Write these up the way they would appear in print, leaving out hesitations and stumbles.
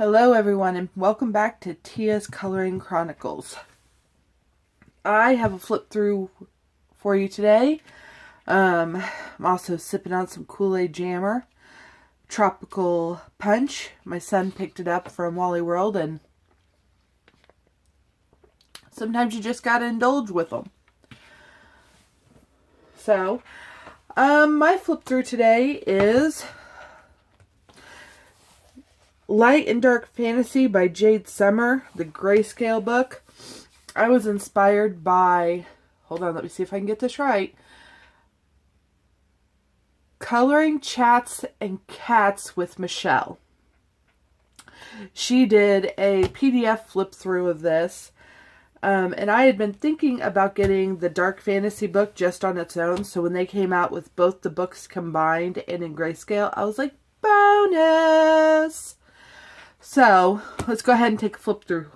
Hello everyone and welcome back to Tia's Coloring Chronicles. I have a flip through for you today. I'm also sipping on some Kool-Aid Jammer. Tropical Punch. My son picked it up from Wally World and sometimes you just gotta indulge with them. So, my flip through today is Light and Dark Fantasy by Jade Summer, the grayscale book. I was inspired by, hold on, let me see if I can get this right. Coloring Chats and Cats with Michelle. She did a PDF flip through of this. And I had been thinking about getting the Dark Fantasy book just on its own. So when they came out with both the books combined and in grayscale, I was like, bonus! So, let's go ahead and take a flip through.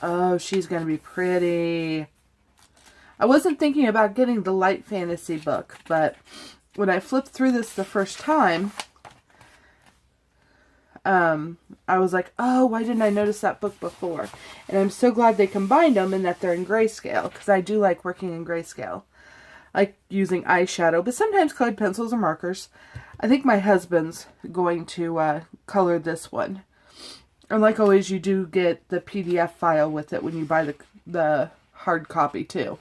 Oh, she's going to be pretty. I wasn't thinking about getting the light fantasy book, but when I flipped through this the first time, I was like, oh, why didn't I notice that book before? And I'm so glad they combined them and that they're in grayscale, because I do like working in grayscale. I like using eyeshadow, but sometimes colored pencils or markers. I think my husband's going to color this one. And like always, you do get the PDF file with it when you buy the hard copy too.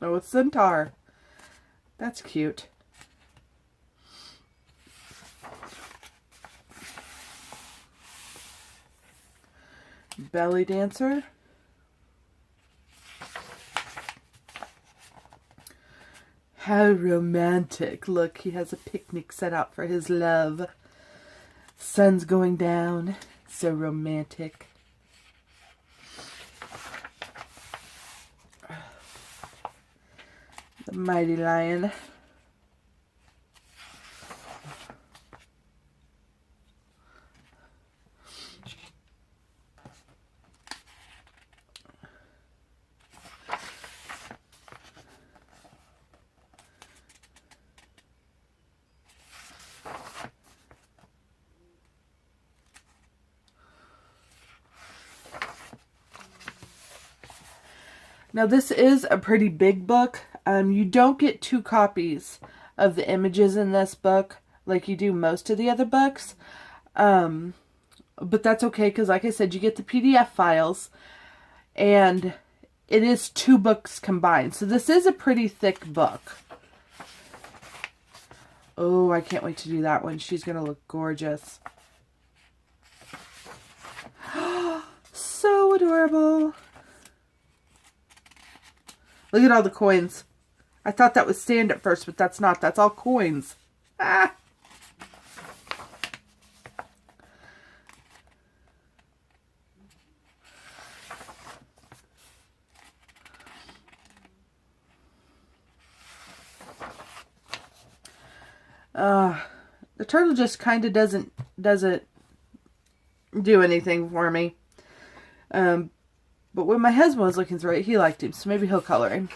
Oh, it's Centaur. That's cute. Belly Dancer. How romantic. Look, he has a picnic set out for his love. Sun's going down. So romantic. The Mighty Lion. Now this is a pretty big book. You don't get 2 copies of the images in this book like you do most of the other books. But that's okay because like I said, you get the PDF files and it is 2 books combined. So this is a pretty thick book. Oh, I can't wait to do that one. She's going to look gorgeous. So adorable. Look at all the coins. I thought that was sand at first, but that's not. That's all coins. Ah! The turtle just kind of doesn't do anything for me. But when my husband was looking through it, he liked him, so maybe he'll color him.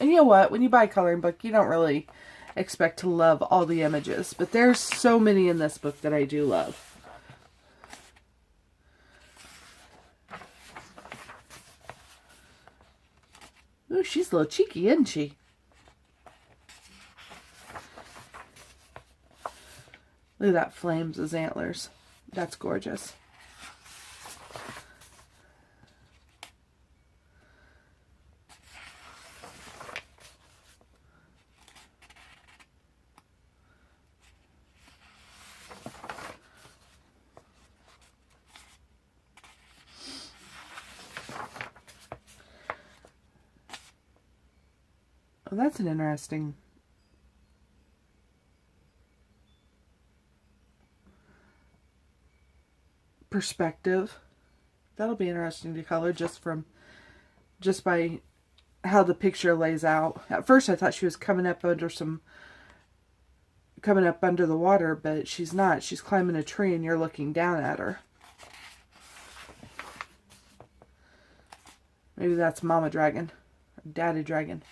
And you know what? When you buy a coloring book, you don't really expect to love all the images. But there's so many in this book that I do love. Ooh, she's a little cheeky, isn't she? Look at that flames as antlers. That's gorgeous. Oh, that's an interesting perspective. That'll be interesting to color just by how the picture lays out. At first I thought she was coming up under the water, but she's not. She's climbing a tree and you're looking down at her. Maybe that's Mama Dragon, or Daddy Dragon.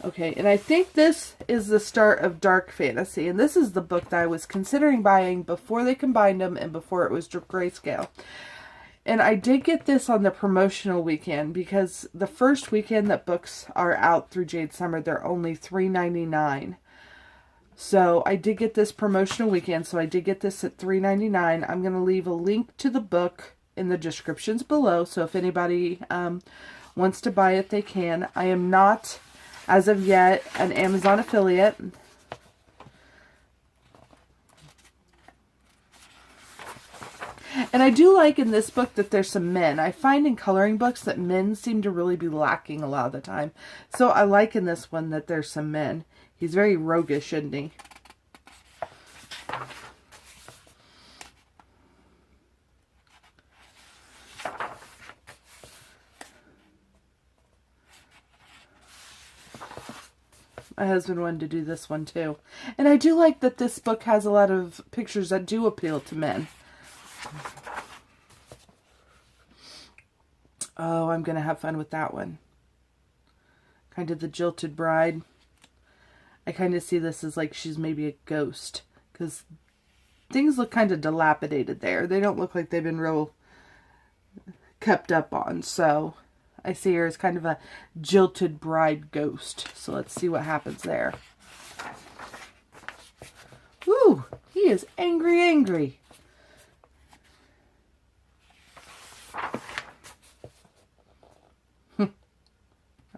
Okay, and I think this is the start of dark fantasy, and this is the book that I was considering buying before they combined them and before it was grayscale. And I did get this on the promotional weekend because the first weekend that books are out through Jade Summer, they're only $3.99. So I did get this promotional weekend, so I did get this at $3.99. I'm going to leave a link to the book in the descriptions below, so if anybody wants to buy it, they can. I am not, as of yet, an Amazon affiliate. And I do like in this book that there's some men. I find in coloring books that men seem to really be lacking a lot of the time. So I like in this one that there's some men. He's very roguish, isn't he? My husband wanted to do this one too. And I do like that this book has a lot of pictures that do appeal to men. Oh, I'm going to have fun with that one. Kind of the jilted bride. I kind of see this as like she's maybe a ghost. Because things look kind of dilapidated there. They don't look like they've been real kept up on. So I see her as kind of a jilted bride ghost. So let's see what happens there. Woo! He is angry, angry.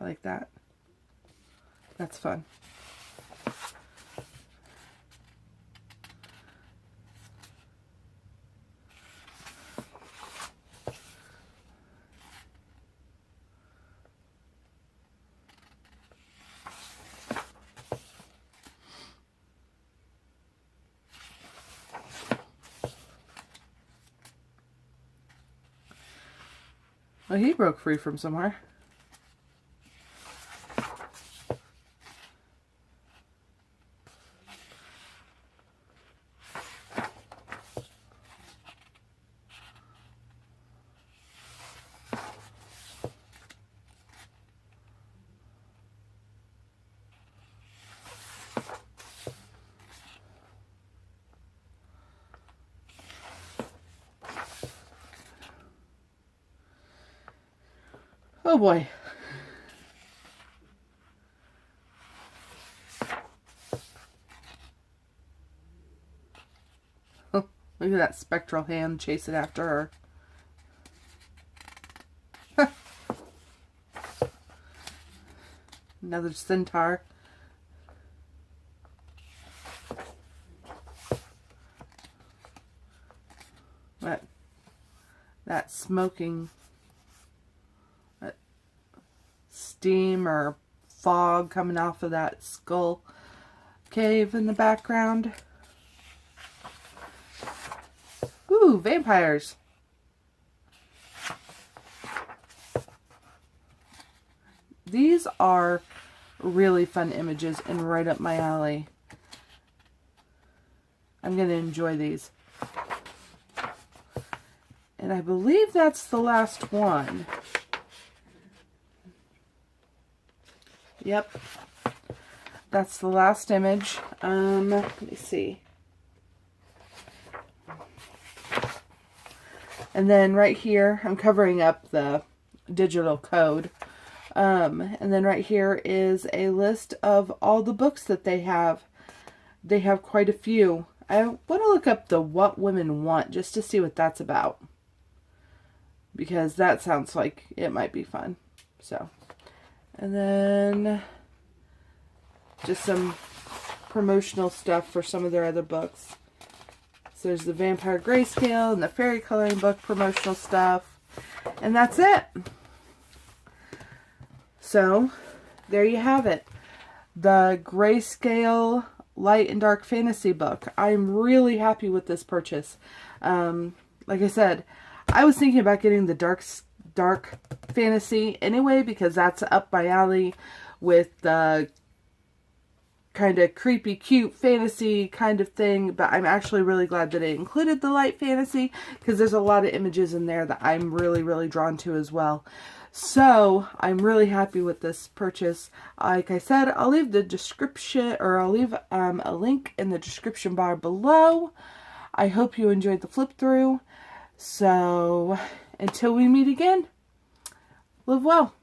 I like that. That's fun. Well, he broke free from somewhere. Oh boy. Oh, look at that spectral hand chasing after her. Another centaur. What? That smoking, that steam or fog coming off of that skull cave in the background. Ooh, vampires. These are really fun images and right up my alley. I'm going to enjoy these. And I believe that's the last one. Yep. That's the last image. Let me see. And then right here, I'm covering up the digital code. And then right here is a list of all the books that they have. They have quite a few. I want to look up the What Women Want just to see what that's about. Because that sounds like it might be fun. So, and then just some promotional stuff for some of their other books. So there's the Vampire Grayscale and the Fairy Coloring Book promotional stuff. And that's it. So, there you have it. The Grayscale light and dark fantasy book. I'm really happy with this purchase. Like I said, I was thinking about getting the dark fantasy anyway, because that's up my alley with the kind of creepy, cute fantasy kind of thing, but I'm actually really glad that it included the light fantasy, because there's a lot of images in there that I'm really, really drawn to as well. So I'm really happy with this purchase. Like I said, I'll leave the description, or I'll leave a link in the description bar below. I hope you enjoyed the flip through. So until we meet again, live well.